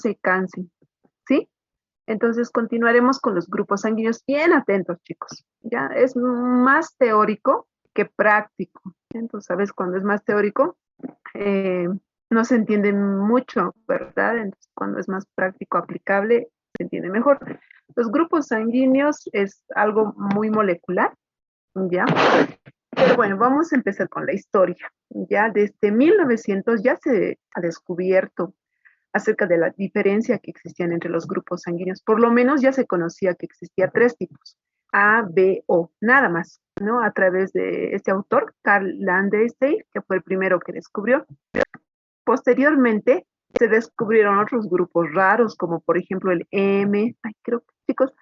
se cansen, ¿sí? Entonces continuaremos con los grupos sanguíneos. Bien atentos, chicos. Ya es más teórico que práctico. Entonces, ¿sabes? Cuando es más teórico, eh, no se entiende mucho, ¿verdad? Entonces, cuando es más práctico, aplicable, se entiende mejor. Los grupos sanguíneos es algo muy molecular, ¿ya? Pero bueno, vamos a empezar con la historia. Ya desde 1900 ya se ha descubierto acerca de la diferencia que existían entre los grupos sanguíneos. Por lo menos ya se conocía que existía tres tipos, A, B, O, nada más, ¿no? A través de este autor, Carl Landestein, que fue el primero que descubrió. Posteriormente se descubrieron otros grupos raros, como por ejemplo el M. Ay, creo que, chicos,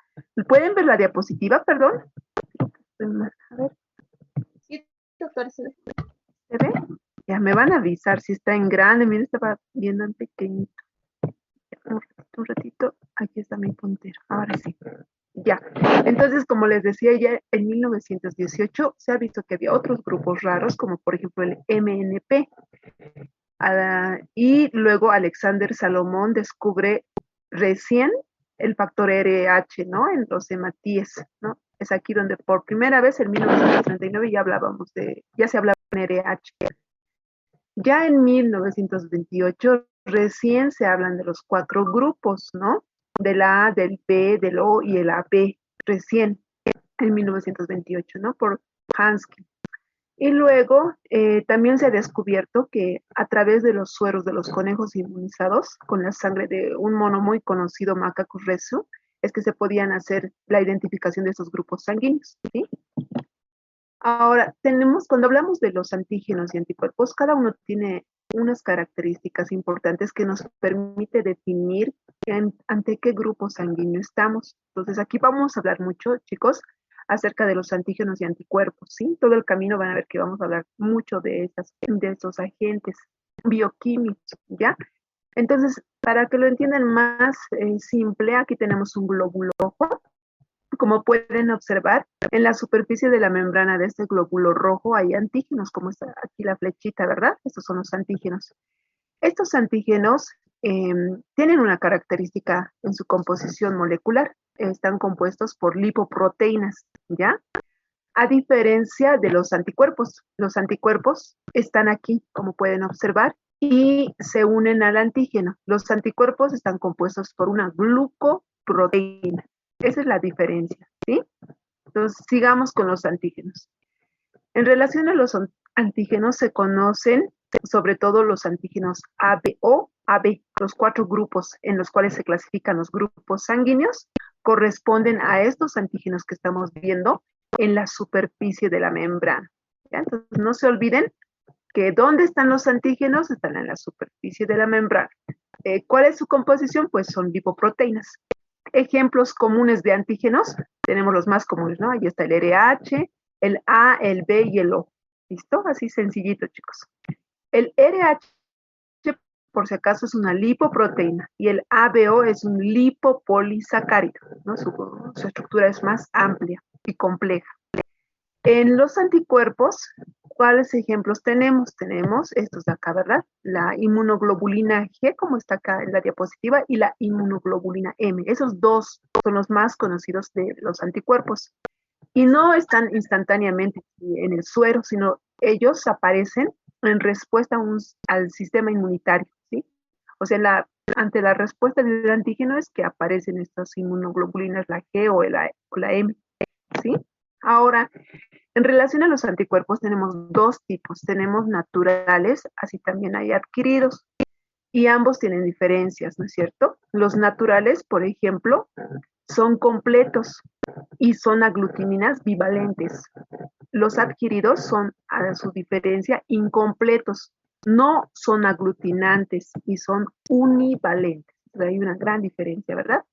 ¿pueden ver la diapositiva, perdón? A ver, Sí, doctor, se ve. ¿se ve? Ya me van a avisar si está en grande. Miren, estaba viendo en pequeñito. Un ratito, aquí está mi puntero. Ahora sí. Ya. Entonces, como les decía, ya en 1918 se ha visto que había otros grupos raros, como por ejemplo el MNP. Y luego Alexander Salomón descubre recién el factor RH, ¿no? En los hematíes, ¿no? Es aquí donde por primera vez en 1939 ya se hablaba de RH. Ya en 1928 recién se hablan de los cuatro grupos, ¿no? Del A, del B, del O y el AB, recién en 1928, ¿no? Por Hansky. Y luego también se ha descubierto que a través de los sueros de los conejos inmunizados con la sangre de un mono muy conocido, Macaco recio, es que se podían hacer la identificación de esos grupos sanguíneos, ¿sí? Ahora, cuando hablamos de los antígenos y anticuerpos, cada uno tiene unas características importantes que nos permite definir ante qué grupo sanguíneo estamos. Entonces, aquí vamos a hablar mucho, chicos, acerca de los antígenos y anticuerpos, ¿sí? Todo el camino van a ver que vamos a hablar mucho de esos agentes bioquímicos, ¿ya? Entonces, para que lo entiendan más simple, aquí tenemos un glóbulo rojo. Como pueden observar, en la superficie de la membrana de este glóbulo rojo hay antígenos, como está aquí la flechita, ¿verdad? Estos son los antígenos. Estos antígenos tienen una característica en su composición molecular. Están compuestos por lipoproteínas, ¿ya? A diferencia de los anticuerpos están aquí, como pueden observar, y se unen al antígeno. Los anticuerpos están compuestos por una glucoproteína. Esa es la diferencia, ¿sí? Entonces, sigamos con los antígenos. En relación a los antígenos, se conocen sobre todo los antígenos ABO, AB. Los cuatro grupos en los cuales se clasifican los grupos sanguíneos corresponden a estos antígenos que estamos viendo en la superficie de la membrana. ¿Ya? Entonces, no se olviden que ¿dónde están los antígenos? Están en la superficie de la membrana. ¿Cuál es su composición? Pues son lipoproteínas. Ejemplos comunes de antígenos, tenemos los más comunes, ¿no? Ahí está el RH, el A, el B y el O. ¿Listo? Así sencillito, chicos. El RH, por si acaso, es una lipoproteína y el ABO es un lipopolisacárido, ¿no? Su estructura es más amplia y compleja. En los anticuerpos, ¿cuáles ejemplos tenemos? Tenemos estos de acá, ¿verdad? La inmunoglobulina G, como está acá en la diapositiva, y la inmunoglobulina M. Esos dos son los más conocidos de los anticuerpos. Y no están instantáneamente en el suero, sino ellos aparecen en respuesta al sistema inmunitario, ¿sí? O sea, ante la respuesta del antígeno es que aparecen estas inmunoglobulinas, la G o la M, ¿sí? Ahora, en relación a los anticuerpos tenemos dos tipos, tenemos naturales, así también hay adquiridos, y ambos tienen diferencias, ¿no es cierto? Los naturales, por ejemplo, son completos y son aglutiminas bivalentes. Los adquiridos son, a su diferencia, incompletos, no son aglutinantes y son univalentes. Hay una gran diferencia, ¿verdad?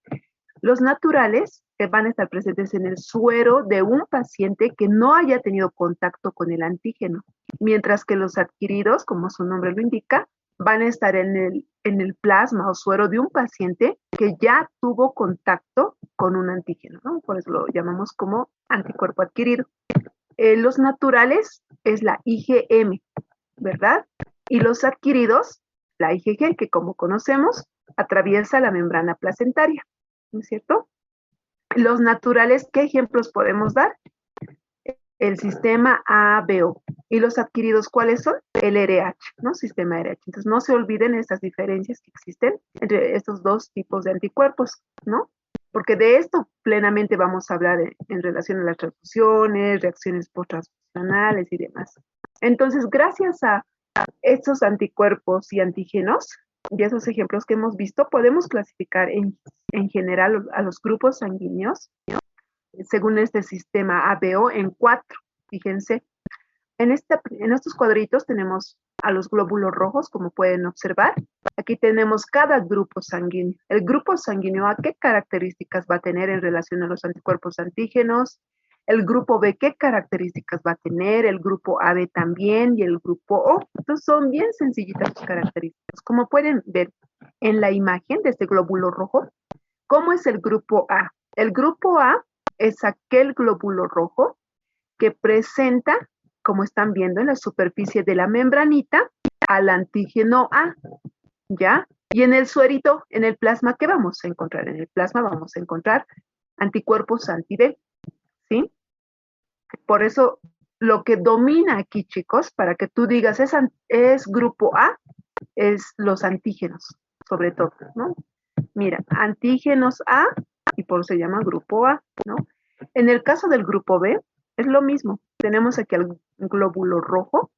Los naturales van a estar presentes en el suero de un paciente que no haya tenido contacto con el antígeno, mientras que los adquiridos, como su nombre lo indica, van a estar en el plasma o suero de un paciente que ya tuvo contacto con un antígeno, ¿no? Por eso lo llamamos como anticuerpo adquirido. Los naturales es la IgM, ¿verdad? Y los adquiridos, la IgG, que como conocemos, atraviesa la membrana placentaria, ¿no es cierto? Los naturales, ¿qué ejemplos podemos dar? El sistema ABO. ¿Y los adquiridos cuáles son? El RH, ¿no? Sistema RH. Entonces, no se olviden estas diferencias que existen entre estos dos tipos de anticuerpos, ¿no? Porque de esto plenamente vamos a hablar en relación a las transfusiones, reacciones post-transfusionales y demás. Entonces, gracias a estos anticuerpos y antígenos, y esos ejemplos que hemos visto, podemos clasificar en general a los grupos sanguíneos según este sistema ABO en 4. Fíjense, en estos cuadritos tenemos a los glóbulos rojos, como pueden observar. Aquí tenemos cada grupo sanguíneo. El grupo sanguíneo A, ¿qué características va a tener en relación a los anticuerpos antígenos? El grupo B, ¿qué características va a tener? El grupo AB también y el grupo O. Entonces son bien sencillitas sus características. Como pueden ver en la imagen de este glóbulo rojo, ¿cómo es el grupo A? El grupo A es aquel glóbulo rojo que presenta, como están viendo en la superficie de la membranita, al antígeno A, ¿ya? Y en el suerito, en el plasma, ¿qué vamos a encontrar? En el plasma vamos a encontrar anticuerpos anti-B, ¿sí? Por eso, lo que domina aquí, chicos, para que tú digas es grupo A, es los antígenos, sobre todo, ¿no? Mira, antígenos A, y por eso se llama grupo A, ¿no? En el caso del grupo B, es lo mismo. Tenemos aquí el glóbulo rojo,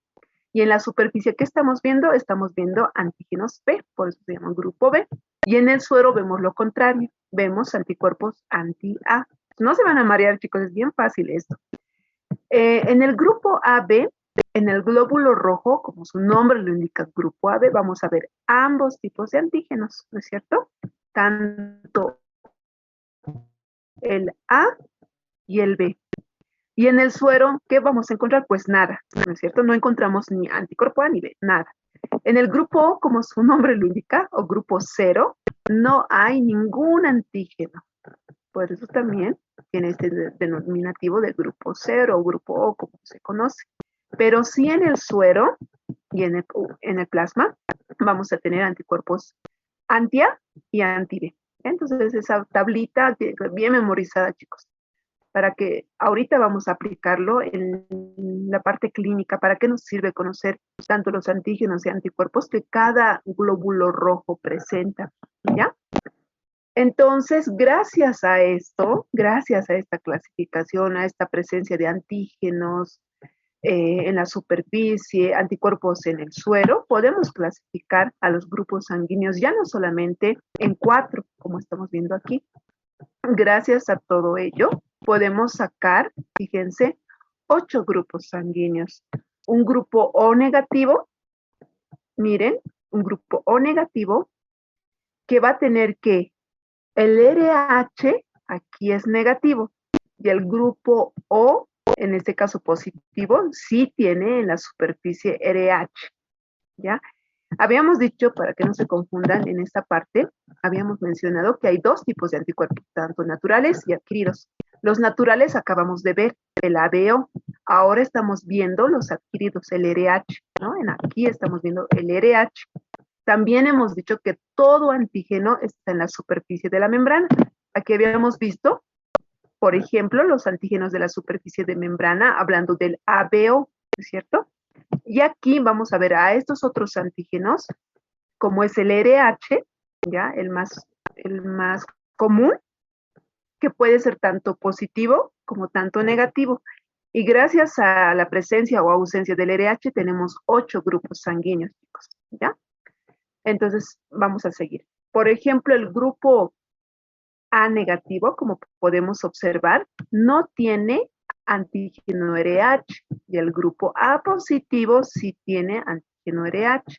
y en la superficie que estamos viendo antígenos B, por eso se llama grupo B. Y en el suero vemos lo contrario, vemos anticuerpos anti-A. No se van a marear, chicos, es bien fácil esto. En el grupo AB, en el glóbulo rojo, como su nombre lo indica, grupo AB, vamos a ver ambos tipos de antígenos, ¿no es cierto? Tanto el A y el B. Y en el suero, ¿qué vamos a encontrar? Pues nada, ¿no es cierto? No encontramos ni anticuerpo A ni B, nada. En el grupo O, como su nombre lo indica, o grupo 0, no hay ningún antígeno. Por eso también tiene este denominativo de grupo 0 o grupo O, como se conoce. Pero sí en el suero y en el plasma vamos a tener anticuerpos anti-A y anti-B. Entonces esa tablita bien memorizada, chicos, para que ahorita vamos a aplicarlo en la parte clínica. ¿Para qué nos sirve conocer tanto los antígenos y anticuerpos que cada glóbulo rojo presenta? ¿Ya? Entonces, gracias a esto, gracias a esta clasificación, a esta presencia de antígenos en la superficie, anticuerpos en el suero, podemos clasificar a los grupos sanguíneos ya no solamente en 4, como estamos viendo aquí. Gracias a todo ello, podemos sacar, fíjense, 8 grupos sanguíneos. Un grupo O negativo, miren, un grupo O negativo que va a tener que el RH aquí es negativo y el grupo O, en este caso positivo, sí tiene en la superficie RH, ¿ya? Habíamos dicho, para que no se confundan en esta parte, habíamos mencionado que hay 2 tipos de anticuerpos, tanto naturales y adquiridos. Los naturales acabamos de ver, el ABO. Ahora estamos viendo los adquiridos, el RH, ¿no? Aquí estamos viendo el RH. También hemos dicho que todo antígeno está en la superficie de la membrana. Aquí habíamos visto, por ejemplo, los antígenos de la superficie de membrana, hablando del ABO, ¿es cierto? Y aquí vamos a ver a estos otros antígenos, como es el RH, ¿ya? El más común, que puede ser tanto positivo como tanto negativo. Y gracias a la presencia o ausencia del RH tenemos 8 grupos sanguíneos, chicos, ¿ya? Entonces, vamos a seguir. Por ejemplo, el grupo A negativo, como podemos observar, no tiene antígeno RH y el grupo A positivo sí tiene antígeno RH.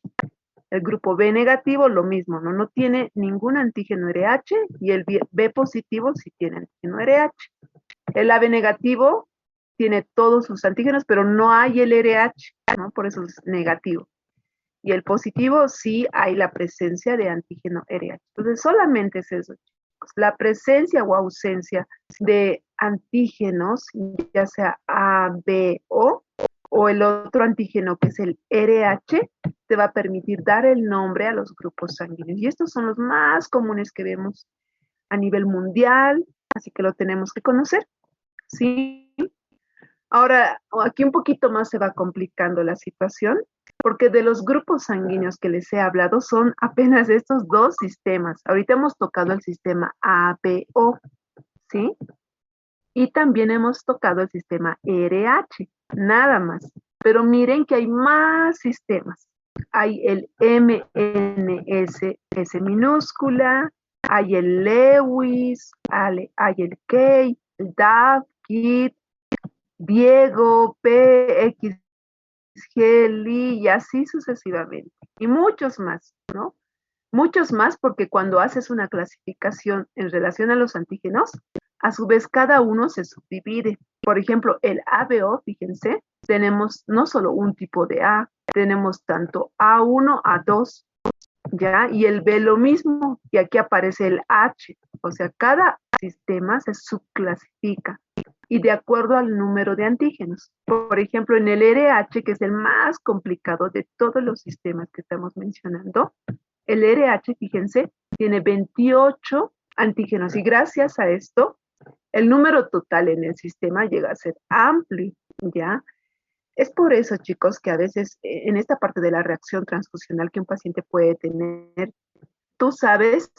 El grupo B negativo, lo mismo, no tiene ningún antígeno RH y el B positivo sí tiene antígeno RH. El AB negativo tiene todos sus antígenos, pero no hay el RH, ¿no? Por eso es negativo. Y el positivo sí hay la presencia de antígeno RH. Entonces solamente es eso, chicos. La presencia o ausencia de antígenos, ya sea A, B, O, o el otro antígeno que es el RH, te va a permitir dar el nombre a los grupos sanguíneos. Y estos son los más comunes que vemos a nivel mundial, así que lo tenemos que conocer, ¿sí? Ahora, aquí un poquito más se va complicando la situación, porque de los grupos sanguíneos que les he hablado son apenas estos dos sistemas. Ahorita hemos tocado el sistema ABO, ¿sí? Y también hemos tocado el sistema RH, nada más. Pero miren que hay más sistemas. Hay el MNS, S minúscula, hay el Lewis, hay el K, el DAF, KIT, Diego, PX, Geli y así sucesivamente. Y muchos más, ¿no? Muchos más porque cuando haces una clasificación en relación a los antígenos, a su vez cada uno se subdivide. Por ejemplo, el ABO, fíjense, tenemos no solo un tipo de A, tenemos tanto A1, A2, ¿ya? Y el B lo mismo, y aquí aparece el H. O sea, cada sistema se subclasifica y de acuerdo al número de antígenos. Por ejemplo, en el RH, que es el más complicado de todos los sistemas que estamos mencionando, el RH, fíjense, tiene 28 antígenos y gracias a esto, el número total en el sistema llega a ser amplio, ¿ya? Es por eso, chicos, que a veces en esta parte de la reacción transfusional que un paciente puede tener, tú sabes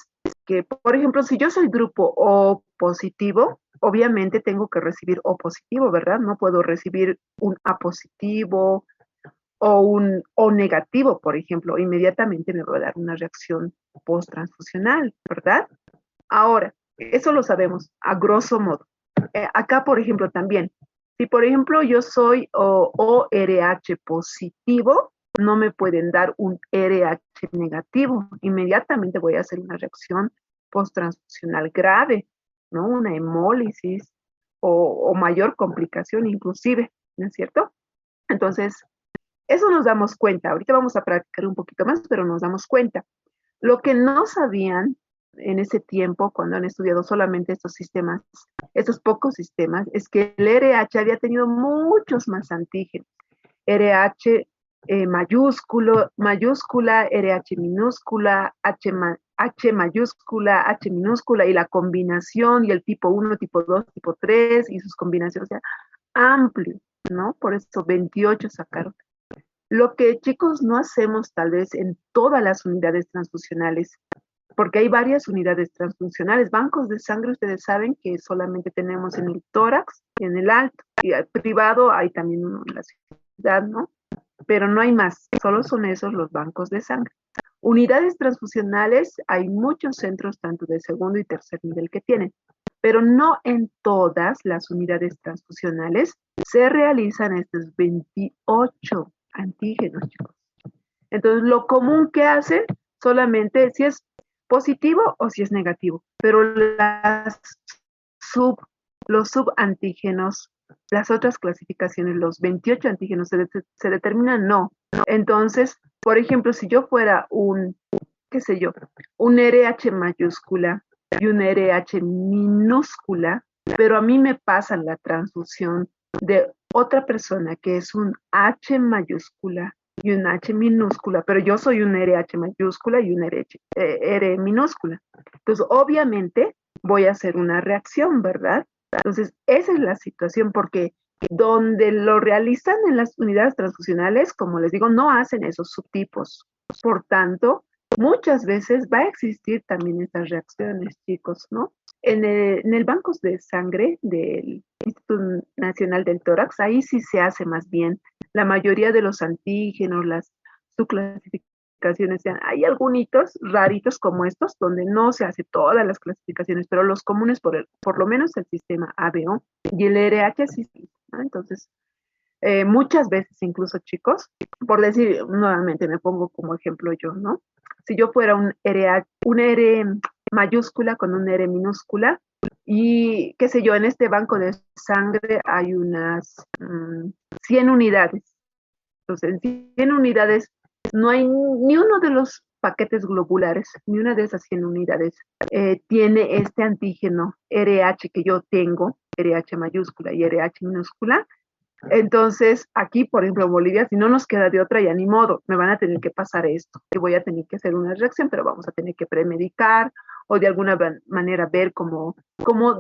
que, por ejemplo, si yo soy grupo O positivo, obviamente tengo que recibir O positivo, ¿verdad? No puedo recibir un A positivo o un O negativo, por ejemplo. Inmediatamente me va a dar una reacción post-transfusional, ¿verdad? Ahora, eso lo sabemos a grosso modo. Acá, por ejemplo, también, si por ejemplo yo soy ORH positivo, no me pueden dar un RH negativo. Inmediatamente voy a hacer una reacción post-transfusional grave, ¿no? Una hemólisis o mayor complicación inclusive, ¿no es cierto? Entonces, eso nos damos cuenta. Ahorita vamos a practicar un poquito más, pero nos damos cuenta. Lo que no sabían en ese tiempo, cuando han estudiado solamente estos sistemas, estos pocos sistemas, es que el RH había tenido muchos más antígenos. RH mayúscula, RH minúscula, H mayúscula, H minúscula, y la combinación, y el tipo 1, tipo 2, tipo 3, y sus combinaciones, o sea, amplio, ¿no? Por eso 28 sacaron. Lo que, chicos, no hacemos tal vez en todas las unidades transfusionales, porque hay varias unidades transfuncionales. Bancos de sangre, ustedes saben que solamente tenemos en el tórax y en el alto. Y al privado hay también uno en la ciudad, ¿no? Pero no hay más, solo son esos los bancos de sangre. Unidades transfusionales, hay muchos centros, tanto de segundo y tercer nivel que tienen, pero no en todas las unidades transfusionales se realizan estos 28 antígenos, chicos. Entonces, lo común que hacen solamente si es positivo o si es negativo, pero los subantígenos, las otras clasificaciones, los 28 antígenos se determinan no. Entonces, por ejemplo, si yo fuera qué sé yo, un RH mayúscula y un RH minúscula, pero a mí me pasan la transfusión de otra persona que es un H mayúscula y un H minúscula, pero yo soy un RH mayúscula y un R minúscula. Entonces, obviamente, voy a hacer una reacción, ¿verdad? Entonces, esa es la situación porque donde lo realizan en las unidades transfusionales, como les digo, no hacen esos subtipos. Por tanto, muchas veces va a existir también estas reacciones, chicos, ¿no? En el banco de sangre del Instituto Nacional del Tórax, ahí sí se hace más bien la mayoría de los antígenos, las subclasificaciones, hay algunos raritos como estos, donde no se hace todas las clasificaciones, pero los comunes, por lo menos el sistema ABO y el RH sí, ¿no? Entonces, muchas veces incluso, chicos, por decir, nuevamente me pongo como ejemplo yo, ¿no? Si yo fuera un R mayúscula con un R minúscula, y qué sé yo, en este banco de sangre hay unas 100 unidades. Entonces, en 100 unidades no hay ni uno de los paquetes globulares, ni una de esas 100 unidades tiene este antígeno RH que yo tengo, RH mayúscula y RH minúscula, Entonces, aquí, por ejemplo, en Bolivia, si no nos queda de otra, ya ni modo, me van a tener que pasar esto, y voy a tener que hacer una reacción, pero vamos a tener que premedicar o de alguna manera ver cómo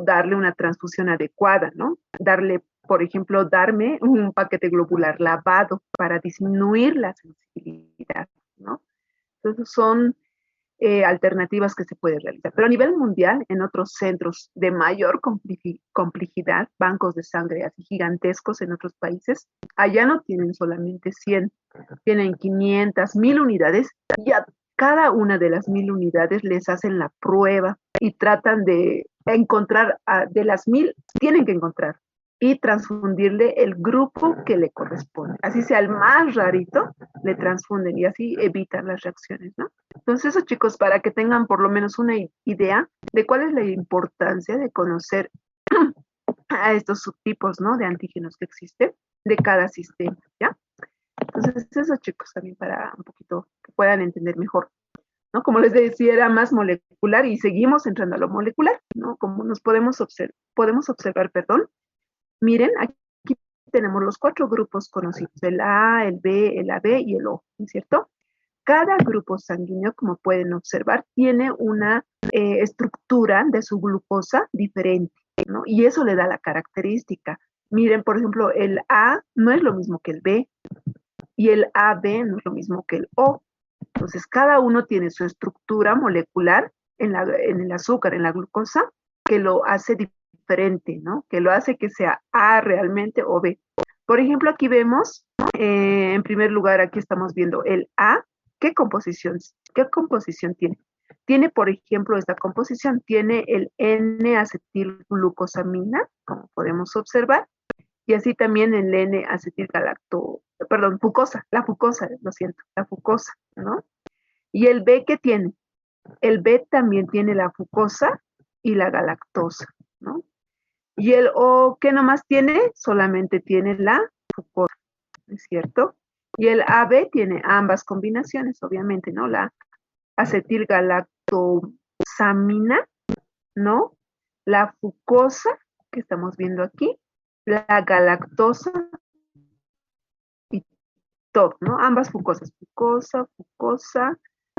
darle una transfusión adecuada, ¿no? Darle, por ejemplo, darme un paquete globular lavado para disminuir la sensibilidad, ¿no? Entonces son alternativas que se pueden realizar. Pero a nivel mundial, en otros centros de mayor complejidad, bancos de sangre así gigantescos en otros países, allá no tienen solamente 100, tienen 500, 1000 unidades y a cada una de las 1000 unidades les hacen la prueba y tratan de encontrar, de las 1000, tienen que encontrar y transfundirle el grupo que le corresponde. Así sea el más rarito, le transfunden y así evitan las reacciones, ¿no? Entonces, eso, chicos, para que tengan por lo menos una idea de cuál es la importancia de conocer a estos subtipos, ¿no? De antígenos que existen de cada sistema, ¿ya? Entonces, eso, chicos, también para un poquito que puedan entender mejor, ¿no? Como les decía, era más molecular y seguimos entrando a lo molecular, ¿no? Como nos podemos observar, perdón. Miren, aquí tenemos los 4 grupos conocidos, el A, el B, el AB y el O, ¿no es cierto? Cada grupo sanguíneo, como pueden observar, tiene una estructura de su glucosa diferente, ¿no? Y eso le da la característica. Miren, por ejemplo, el A no es lo mismo que el B y el AB no es lo mismo que el O. Entonces, cada uno tiene su estructura molecular en el azúcar, en la glucosa, que lo hace diferente, ¿no? Que lo hace que sea A realmente o B. Por ejemplo, aquí vemos, en primer lugar, aquí estamos viendo el A. ¿Qué composición tiene? Tiene, por ejemplo, esta composición, tiene el N-acetilglucosamina, como podemos observar, y así también el fucosa, lo siento, la fucosa, ¿no? ¿Y el B qué tiene? El B también tiene la fucosa y la galactosa, ¿no? Y el O, ¿qué nomás tiene? Solamente tiene la fucosa, ¿es cierto? Y el AB tiene ambas combinaciones, obviamente, ¿no? La acetilgalactosamina, ¿no? La fucosa, que estamos viendo aquí, la galactosa y todo, ¿no? Ambas fucosas, fucosa,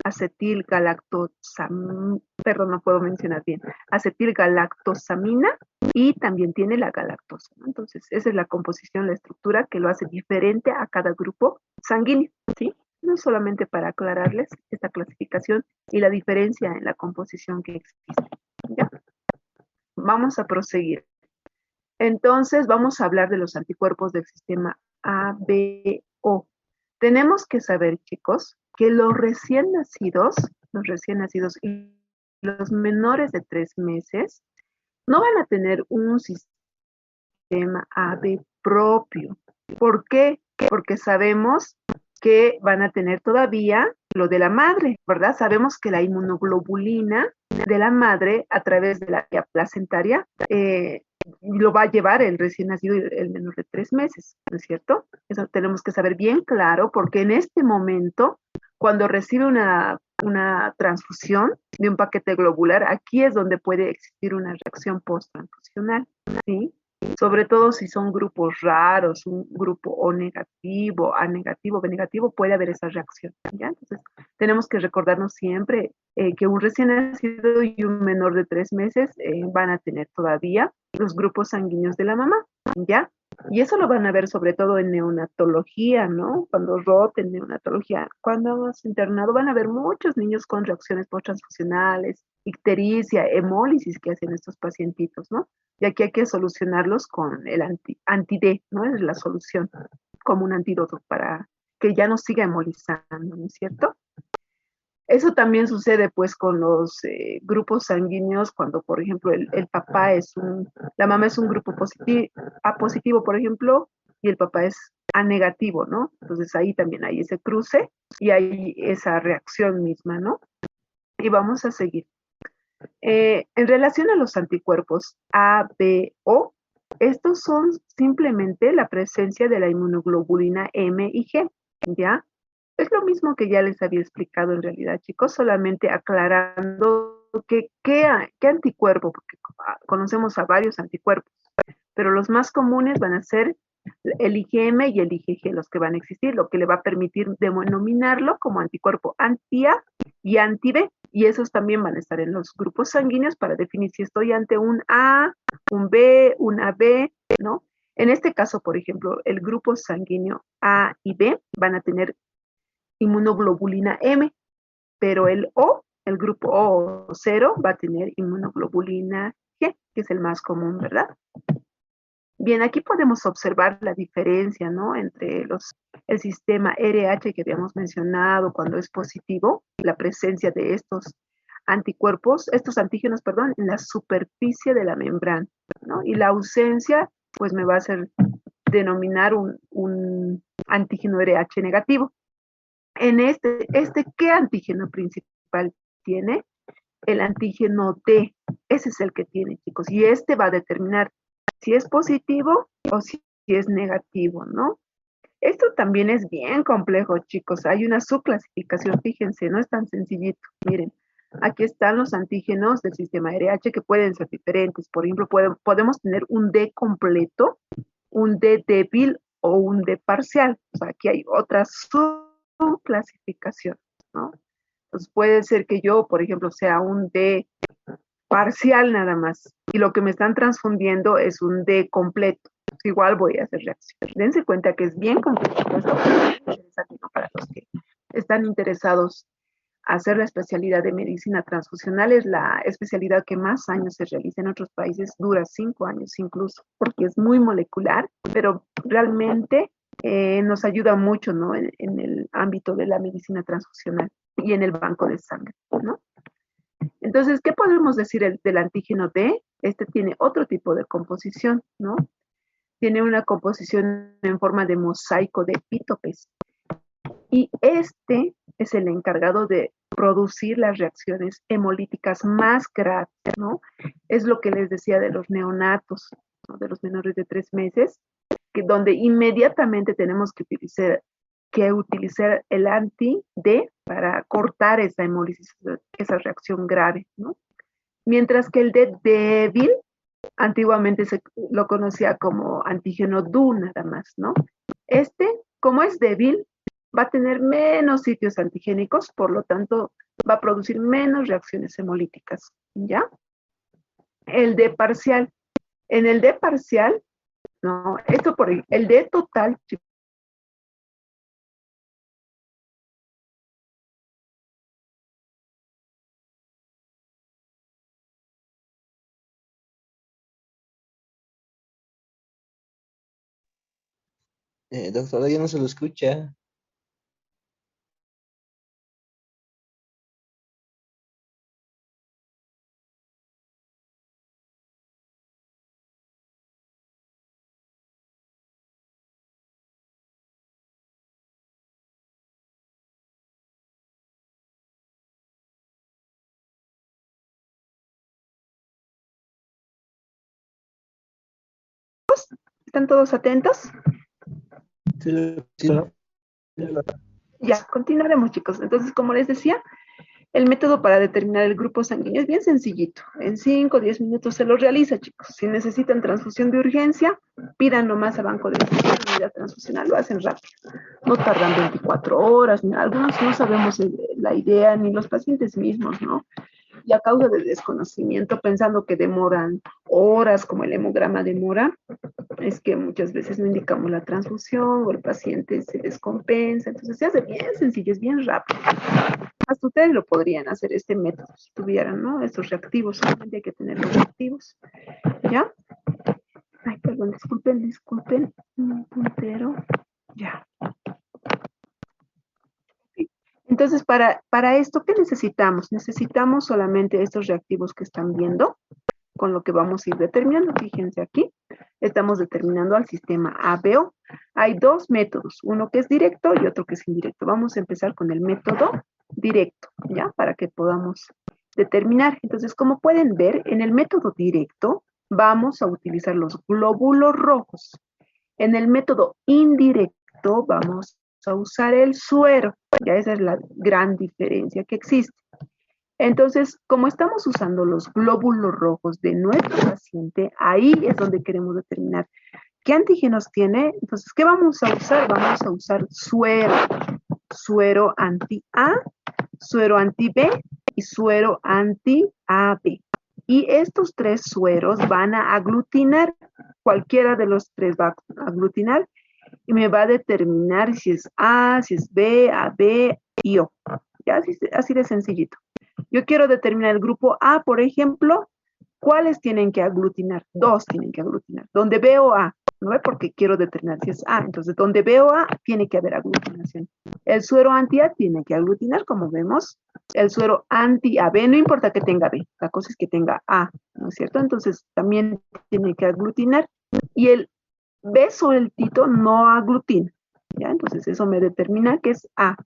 acetilgalactosamina, perdón, no puedo mencionar bien, acetilgalactosamina y también tiene la galactosa, ¿no? Entonces, esa es la composición, la estructura que lo hace diferente a cada grupo sanguíneo, ¿sí? No solamente para aclararles esta clasificación y la diferencia en la composición que existe, ¿ya? Vamos a proseguir. Entonces, vamos a hablar de los anticuerpos del sistema ABO. Tenemos que saber, chicos, que los recién nacidos y los menores de 3 meses no van a tener un sistema AB propio. ¿Por qué? Porque sabemos que van a tener todavía lo de la madre, ¿verdad? Sabemos que la inmunoglobulina de la madre a través de la vía placentaria lo va a llevar el recién nacido y el menor de 3 meses, ¿no es cierto? Eso tenemos que saber bien claro, porque en este momento, cuando recibe una transfusión de un paquete globular, aquí es donde puede existir una reacción post-transfusional, ¿sí? Sobre todo si son grupos raros, un grupo O negativo, A negativo, B negativo, puede haber esa reacción, ¿ya? Entonces, tenemos que recordarnos siempre que un recién nacido y un menor de 3 meses van a tener todavía los grupos sanguíneos de la mamá, ¿ya? Y eso lo van a ver sobre todo en neonatología, ¿no? Cuando roten neonatología, cuando hagas internado, van a ver muchos niños con reacciones post-transfusionales, ictericia, hemólisis que hacen estos pacientitos, ¿no? Y aquí hay que solucionarlos con el anti-D, ¿no? Es la solución, como un antídoto para que ya no siga hemolizando, ¿no es cierto? Eso también sucede pues con los grupos sanguíneos cuando, por ejemplo, el papá la mamá es un grupo A positivo, por ejemplo, y el papá es A negativo, ¿no? Entonces ahí también hay ese cruce y hay esa reacción misma, ¿no? Y vamos a seguir. En relación a los anticuerpos A, B, O, estos son simplemente la presencia de la inmunoglobulina M y G, ¿ya? Es lo mismo que ya les había explicado en realidad, chicos, solamente aclarando que qué anticuerpo, porque conocemos a varios anticuerpos, pero los más comunes van a ser el IgM y el IgG los que van a existir, lo que le va a permitir denominarlo como anticuerpo anti-A y anti-B, y esos también van a estar en los grupos sanguíneos para definir si estoy ante un A, un B, una B, ¿no? En este caso, por ejemplo, el grupo sanguíneo A y B van a tener inmunoglobulina M, pero el grupo O0, va a tener inmunoglobulina G, que es el más común, ¿verdad? Bien, aquí podemos observar la diferencia, ¿no? Entre el sistema RH que habíamos mencionado cuando es positivo, la presencia de estos antígenos, perdón, en la superficie de la membrana, ¿no? Y la ausencia, pues me va a hacer denominar un antígeno RH negativo. En ¿qué antígeno principal tiene? El antígeno D. Ese es el que tiene, chicos. Y este va a determinar si es positivo o si es negativo, ¿no? Esto también es bien complejo, chicos. Hay una subclasificación, fíjense, no es tan sencillito. Miren, aquí están los antígenos del sistema RH que pueden ser diferentes. Por ejemplo, podemos tener un D completo, un D débil o un D parcial. O sea, aquí hay otra subclasificación, ¿no? Pues puede ser que yo, por ejemplo, sea un D parcial nada más, y lo que me están transfundiendo es un D completo. Igual voy a hacer reacción. Dense cuenta que es bien complicado esto, para los que están interesados a hacer la especialidad de medicina transfusional. Es la especialidad que más años se realiza en otros países, dura 5 años incluso, porque es muy molecular, pero realmente nos ayuda mucho, ¿no? En el ámbito de la medicina transfusional y en el banco de sangre, ¿no? Entonces, ¿qué podemos decir del antígeno D? Este tiene otro tipo de composición, ¿no? Tiene una composición en forma de mosaico de epítopes. Y este es el encargado de producir las reacciones hemolíticas más graves, ¿no? Es lo que les decía de los neonatos, ¿no? De los menores de 3 meses, donde inmediatamente tenemos que utilizar el anti-D para cortar esa hemólisis, esa reacción grave, ¿no? Mientras que el D débil, antiguamente se lo conocía como antígeno DU nada más, ¿no? Como es débil, va a tener menos sitios antigénicos, por lo tanto, va a producir menos reacciones hemolíticas, ¿ya? El D parcial. En el D parcial, no, el D total, Doctora, ya no se lo escucha. ¿están todos atentos? Sí. Ya, continuaremos, chicos. Entonces, como les decía, el método para determinar el grupo sanguíneo es bien sencillito. En 5 o 10 minutos se lo realiza, chicos. Si necesitan transfusión de urgencia, pidan nomás a banco de unidad transfusional, lo hacen rápido. No tardan 24 horas, algunos no sabemos la idea, ni los pacientes mismos, ¿no? Y a causa del desconocimiento, pensando que demoran horas, como el hemograma demora, es que muchas veces no indicamos la transfusión o el paciente se descompensa. Entonces se hace bien sencillo, es bien rápido. Hasta ustedes lo podrían hacer este método si tuvieran, ¿no? Estos reactivos, solamente hay que tener los reactivos, ¿ya? Ay, perdón, disculpen, un puntero, ya. Entonces, para esto, ¿qué necesitamos? Necesitamos solamente estos reactivos que están viendo, con lo que vamos a ir determinando. Fíjense aquí, estamos determinando al sistema ABO. Hay dos métodos, uno que es directo y otro que es indirecto. Vamos a empezar con el método directo, ¿ya? Para que podamos determinar. Entonces, como pueden ver, en el método directo vamos a utilizar los glóbulos rojos. En el método indirecto vamos a usar el suero. Ya esa es la gran diferencia que existe. Entonces, como estamos usando los glóbulos rojos de nuestro paciente, ahí es donde queremos determinar ¿qué antígenos tiene? Entonces, ¿qué vamos a usar? Vamos a usar suero anti-A, suero anti-B y suero anti-AB. Y estos tres sueros van a aglutinar, cualquiera de los tres va a aglutinar y me va a determinar si es A, si es B, AB y O. Ya, así de sencillito. Yo quiero determinar el grupo A, por ejemplo, ¿cuáles tienen que aglutinar? Dos tienen que aglutinar. Donde veo A, ¿no ve? Porque quiero determinar si es A. Entonces, donde veo A, tiene que haber aglutinación. El suero anti-A tiene que aglutinar, como vemos. El suero anti-AB, no importa que tenga B, la cosa es que tenga A, ¿no es cierto? Entonces, también tiene que aglutinar. Y el B sueltito no aglutina, ¿ya? Entonces, eso me determina que es A.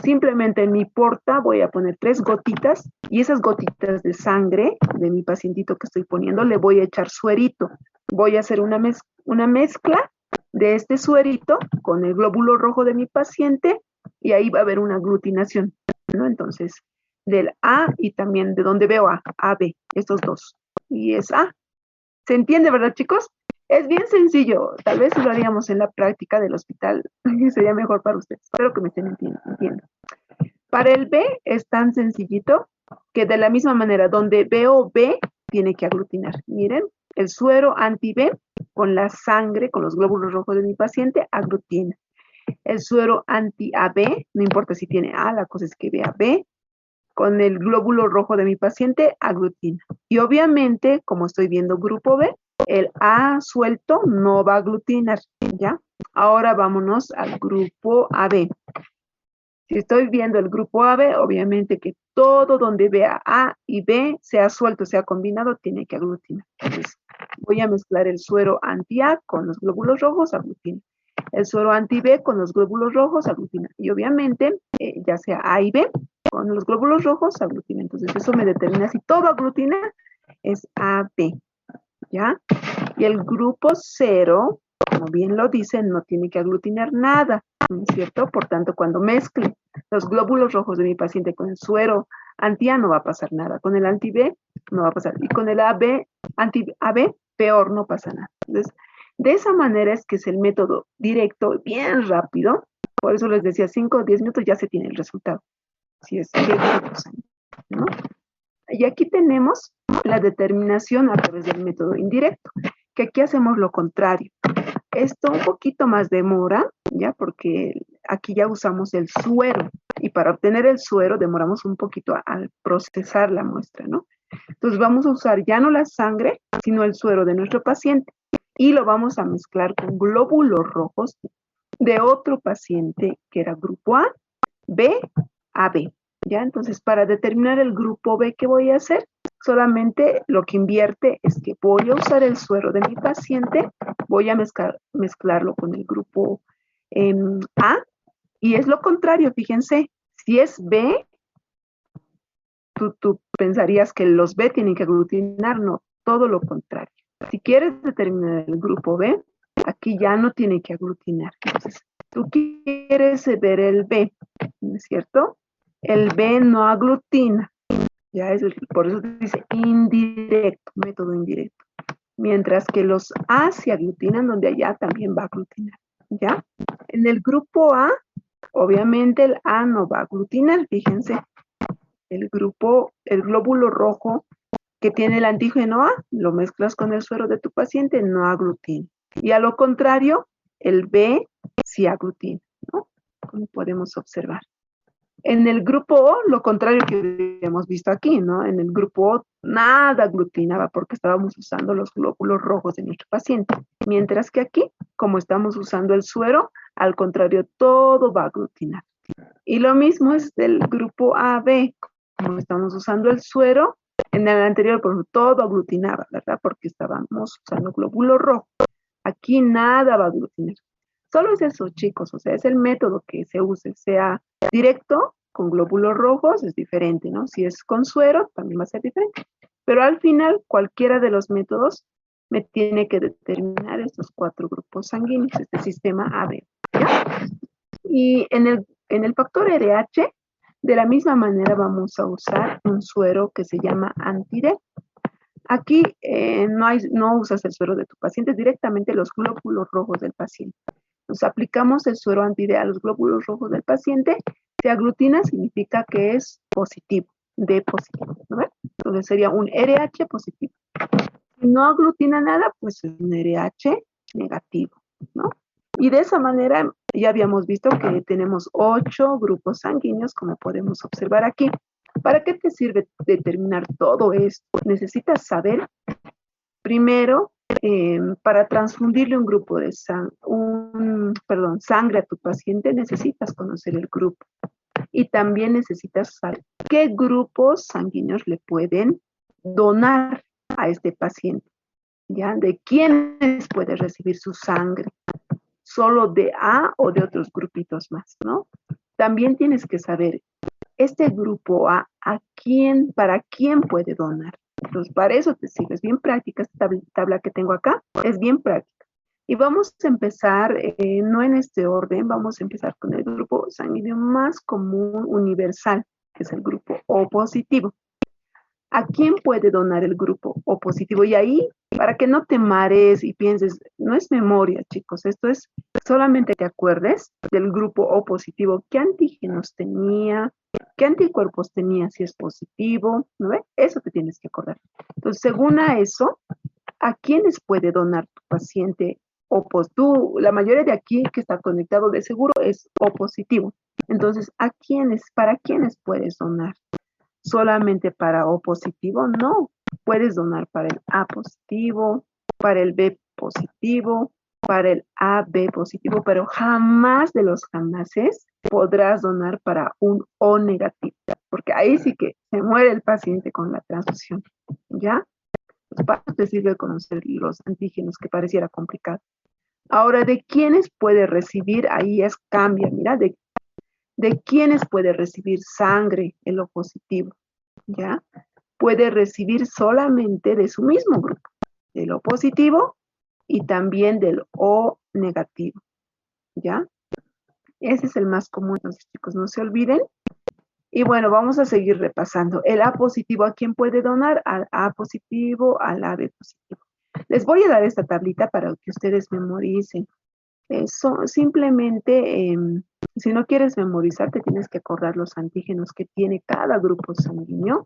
Simplemente en mi porta voy a poner 3 gotitas y esas gotitas de sangre de mi pacientito que estoy poniendo le voy a echar suerito. Voy a hacer una mezcla de este suerito con el glóbulo rojo de mi paciente y ahí va a haber una aglutinación, ¿no? Entonces, del A y también de donde veo A, AB, estos dos. Y es A. ¿Se entiende, verdad, chicos? Es bien sencillo. Tal vez si lo haríamos en la práctica del hospital, sería mejor para ustedes. Espero que me estén entendiendo. Para el B es tan sencillito que de la misma manera, donde veo B, tiene que aglutinar. Miren, el suero anti-B con la sangre, con los glóbulos rojos de mi paciente, aglutina. El suero anti-AB, no importa si tiene A, la cosa es que vea B, con el glóbulo rojo de mi paciente, aglutina. Y obviamente, como estoy viendo grupo B, el A suelto no va a aglutinar, ¿ya? Ahora vámonos al grupo AB. Si estoy viendo el grupo AB, obviamente que todo donde vea A y B, sea suelto, sea combinado, tiene que aglutinar. Entonces, voy a mezclar el suero anti-A con los glóbulos rojos, aglutina. El suero anti-B con los glóbulos rojos, aglutina. Y obviamente, ya sea A y B, con los glóbulos rojos, aglutina. Entonces, eso me determina si todo aglutina, es AB, ¿ya? Y el grupo 0, como bien lo dicen, no tiene que aglutinar nada, ¿no es cierto? Por tanto, cuando mezcle los glóbulos rojos de mi paciente con el suero anti-A no va a pasar nada. Con el anti-B no va a pasar. Y con el AB, anti-AB, peor, no pasa nada. Entonces, de esa manera es que es el método directo, bien rápido. Por eso les decía, 5 o 10 minutos ya se tiene el resultado. Si es ¿no? Y aquí tenemos la determinación a través del método indirecto, que aquí hacemos lo contrario. Esto un poquito más demora, ¿ya? Porque aquí ya usamos el suero, y para obtener el suero demoramos un poquito al procesar la muestra, ¿no? Entonces vamos a usar ya no la sangre, sino el suero de nuestro paciente, y lo vamos a mezclar con glóbulos rojos de otro paciente que era grupo A, B, AB. ¿Ya? Entonces, para determinar el grupo B, ¿qué voy a hacer? Solamente lo que invierte es que voy a usar el suero de mi paciente, voy a mezclarlo con el grupo A, y es lo contrario, fíjense, si es B, tú pensarías que los B tienen que aglutinar, no, todo lo contrario. Si quieres determinar el grupo B, aquí ya no tiene que aglutinar. Entonces, tú quieres ver el B, ¿no es cierto? El B no aglutina, ya es por eso dice indirecto, método indirecto. Mientras que los A se aglutinan donde allá también va a aglutinar, ¿ya? En el grupo A, obviamente el A no va a aglutinar, fíjense. El glóbulo rojo que tiene el antígeno A, lo mezclas con el suero de tu paciente, no aglutina. Y a lo contrario, el B sí aglutina, ¿no? Como podemos observar. En el grupo O, lo contrario que hemos visto aquí, ¿no? En el grupo O, nada aglutinaba porque estábamos usando los glóbulos rojos de nuestro paciente. Mientras que aquí, como estamos usando el suero, al contrario, todo va a aglutinar. Y lo mismo es del grupo AB, como estamos usando el suero, en el anterior, por ejemplo, todo aglutinaba, ¿verdad? Porque estábamos usando glóbulo rojo. Aquí nada va a aglutinar. Solo es eso, chicos, o sea, es el método que se use, sea directo, con glóbulos rojos, es diferente, ¿no? Si es con suero, también va a ser diferente. Pero al final, cualquiera de los métodos me tiene que determinar estos 4 grupos sanguíneos, este sistema AB, ¿ya? Y en el factor RH, de la misma manera vamos a usar un suero que se llama anti-D. Aquí no usas el suero de tu paciente, directamente los glóbulos rojos del paciente. Nos aplicamos el suero anti-D a los glóbulos rojos del paciente. Si aglutina significa que es positivo, D positivo, ¿no? Entonces sería un RH positivo. Si no aglutina nada, pues es un RH negativo, ¿no? Y de esa manera ya habíamos visto que tenemos 8 grupos sanguíneos, como podemos observar aquí. ¿Para qué te sirve determinar todo esto? Necesitas saber, primero, para transfundirle un grupo de sangre a tu paciente, necesitas conocer el grupo. Y también necesitas saber qué grupos sanguíneos le pueden donar a este paciente, ¿ya? De quiénes puede recibir su sangre, solo de A o de otros grupitos más, ¿no? También tienes que saber este grupo A, para quién puede donar. Entonces, para eso te sirve. Es bien práctica esta tabla que tengo acá, es bien práctica. Y vamos a empezar, no en este orden, vamos a empezar con el grupo sanguíneo más común universal, que es el grupo O positivo. ¿A quién puede donar el grupo O positivo? Y ahí, para que no te marees y pienses, no es memoria, chicos, esto es solamente que te acuerdes del grupo O positivo, qué antígenos tenía, qué anticuerpos tenía si es positivo, ¿no ve? Eso te tienes que acordar. Entonces, según a eso, ¿a quiénes puede donar tu paciente O positivo? La mayoría de aquí que está conectado de seguro es O positivo. Entonces, ¿para quiénes puedes donar? ¿Solamente para O positivo? No, puedes donar para el A positivo, para el B positivo, para el AB positivo, pero jamás de los jamases podrás donar para un O negativo, porque ahí sí que se muere el paciente con la transfusión, ¿ya? Pues para eso te sirve conocer los antígenos, que pareciera complicado. Ahora, ¿de quiénes puede recibir? Ahí cambia, mira, de quiénes puede recibir sangre el O positivo, ¿ya? Puede recibir solamente de su mismo grupo, del O positivo y también del O negativo, ¿ya? Ese es el más común, entonces, chicos, no se olviden. Y bueno, vamos a seguir repasando. El A positivo, ¿a quién puede donar? Al A positivo, al AB positivo. Les voy a dar esta tablita para que ustedes memoricen. Simplemente, si no quieres memorizar, te tienes que acordar los antígenos que tiene cada grupo sanguíneo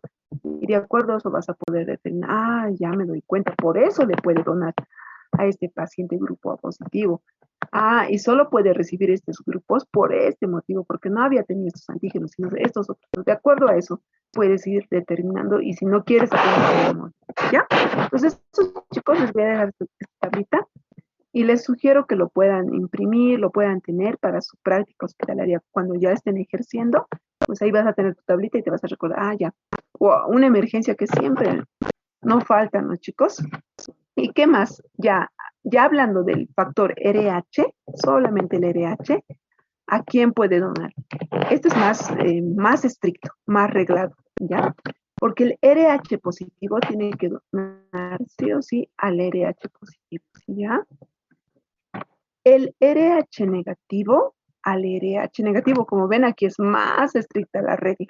y de acuerdo a eso vas a poder determinar, ya me doy cuenta, por eso le puede donar a este paciente grupo A positivo. Y solo puede recibir estos grupos por este motivo, porque no había tenido estos antígenos, sino estos otros. De acuerdo a eso, puedes ir determinando y si no quieres, ¿ya? Entonces, estos chicos les voy a dejar esta tablita. Y les sugiero que lo puedan imprimir, lo puedan tener para su práctica hospitalaria. Cuando ya estén ejerciendo, pues ahí vas a tener tu tablita y te vas a recordar, ya. O una emergencia que siempre no faltan, ¿no, chicos? ¿Y qué más? Ya hablando del factor RH, solamente el RH, ¿a quién puede donar? Esto es más estricto, más reglado, ¿ya? Porque el RH positivo tiene que donar sí o sí al RH positivo, ¿ya? El RH negativo, al RH negativo, como ven aquí es más estricta la regla.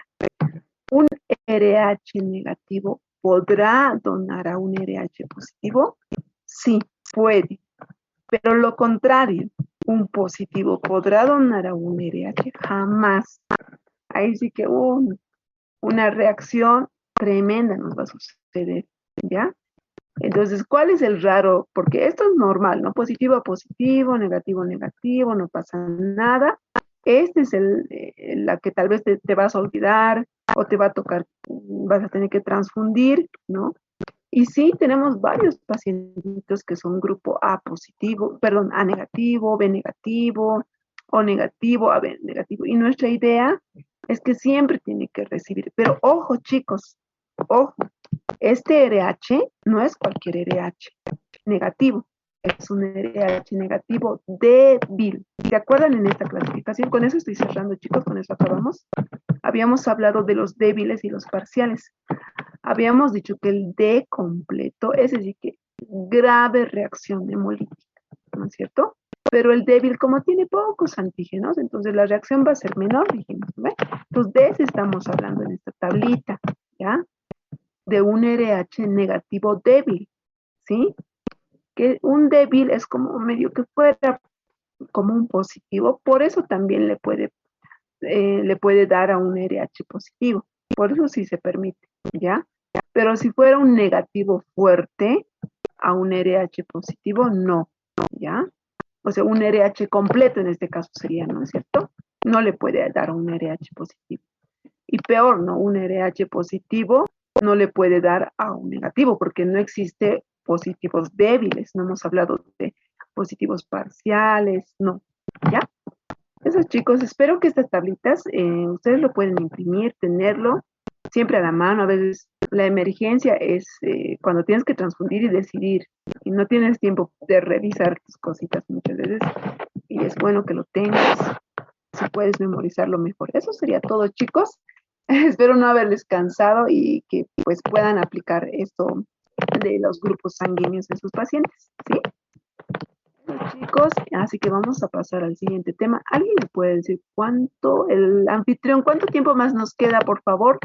Un RH negativo podrá donar a un RH positivo, sí, puede. Pero lo contrario, un positivo podrá donar a un RH, jamás. Ahí sí que una reacción tremenda nos va a suceder, ¿ya? Entonces, ¿cuál es el raro? Porque esto es normal, ¿no? Positivo a positivo, negativo a negativo, no pasa nada. Este es la que tal vez te vas a olvidar o te va a tocar, vas a tener que transfundir, ¿no? Y sí, tenemos varios pacientes que son grupo A positivo, perdón, A negativo, B negativo, O negativo, AB negativo. Y nuestra idea es que siempre tiene que recibir. Pero ojo, chicos, ojo, este RH no es cualquier RH negativo, es un RH negativo débil. ¿Se acuerdan en esta clasificación? Con eso estoy cerrando, chicos, con eso acabamos. Habíamos hablado de los débiles y los parciales. Habíamos dicho que el D completo, es decir, que grave reacción hemolítica, ¿no es cierto? Pero el débil, como tiene pocos antígenos, entonces la reacción va a ser menor, dijimos, ¿no? Entonces de eso estamos hablando en esta tablita, ¿ya? de un RH negativo débil, ¿sí? Que un débil es como medio que fuera como un positivo, por eso también le puede dar a un RH positivo, por eso sí se permite, ¿ya? Pero si fuera un negativo fuerte a un RH positivo, no, ¿ya? O sea, un RH completo en este caso sería, ¿no es cierto? No le puede dar a un RH positivo. Y peor, ¿no? Un RH positivo no le puede dar a un negativo, porque no existe positivos débiles, no hemos hablado de positivos parciales, no, ¿ya? Esos chicos, espero que estas tablitas ustedes lo pueden imprimir, tenerlo siempre a la mano. A veces la emergencia es cuando tienes que transfundir y decidir y no tienes tiempo de revisar tus cositas muchas veces y es bueno que lo tengas, si puedes memorizarlo mejor. Eso sería todo, chicos. Espero no haberles cansado y que pues puedan aplicar esto de los grupos sanguíneos en sus pacientes, ¿sí? Chicos, así que vamos a pasar al siguiente tema. ¿Alguien me puede decir el anfitrión, cuánto tiempo más nos queda, por favor?